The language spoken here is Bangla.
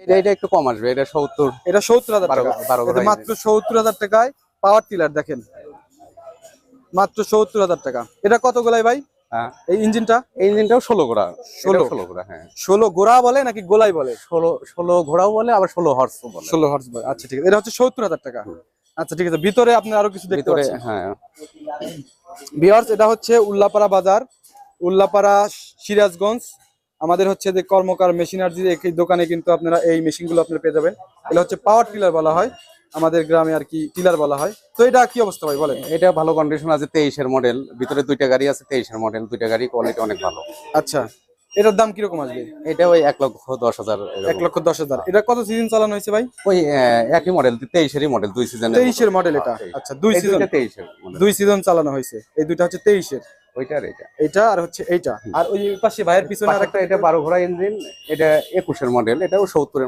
এটা একটু কম আসবে, এটা 70। এটা 70,000 টাকা। 12 এটা মাত্র 70,000 টাকায় পাওয়ার টিলার দেখেন, মাত্র 70,000 টাকা। এটা কত গোলাই ভাই হ্যাঁ, এই ইঞ্জিনটা? এই ইঞ্জিনটাও 16 ঘোড়া। 16 16 ঘোড়া, হ্যাঁ। 16 গোড়া বলে নাকি গোলাই বলে? 16 ঘোড়াও বলে, আবার 16 হর্সও বলে। 16 হর্স বলে। আচ্ছা ঠিক আছে, এটা হচ্ছে 70,000 টাকা। আচ্ছা ঠিক আছে, ভিতরে আপনি আরো কিছু দেখতে ভিতরে, পাচ্ছেন। হ্যাঁ। ভিউয়ার্স, এটা হচ্ছে উল্লাপাড়া বাজার, উল্লাপাড়া সিরাজগঞ্জ। আমাদের হচ্ছে যে কর্মকার মেশিনারির এই দোকানে কিন্তু আপনারা এই মেশিনগুলো আপনারা পেয়ে যাবেন। এটা হচ্ছে পাওয়ার টিলার বলা হয়, আমাদের গ্রামে আর কি টিলার বলা হয়। তো এটা কি অবস্থা ভাই বলেন? এটা ভালো কন্ডিশন আছে, 23 এর মডেল। ভিতরে দুইটা গাড়ি আছে, 23 এর মডেল। দুইটা গাড়ি কোয়ালিটি অনেক ভালো। আচ্ছা, এটার দাম কিরকম আসবে? এটা ওই 1,10,000। 1,10,000। এটা কত সিজন চালানো হয়েছে ভাই? ওই একই মডেল, 23 এরই মডেল, 2 সিজনের। 23-এর মডেল এটা। আচ্ছা, 2 সিজন। 23 এর মডেল। 2 সিজন চালানো হয়েছে। এই দুইটা হচ্ছে 23-এর। ওইটা আর এটা। এইটা আর হচ্ছে এইটা। আর ওই পাশে ভাইয়ের পিছনে আরেকটা, এটা 12 ঘোড়া ইঞ্জিন। এটা 21 এর মডেল, এটাও 70 এর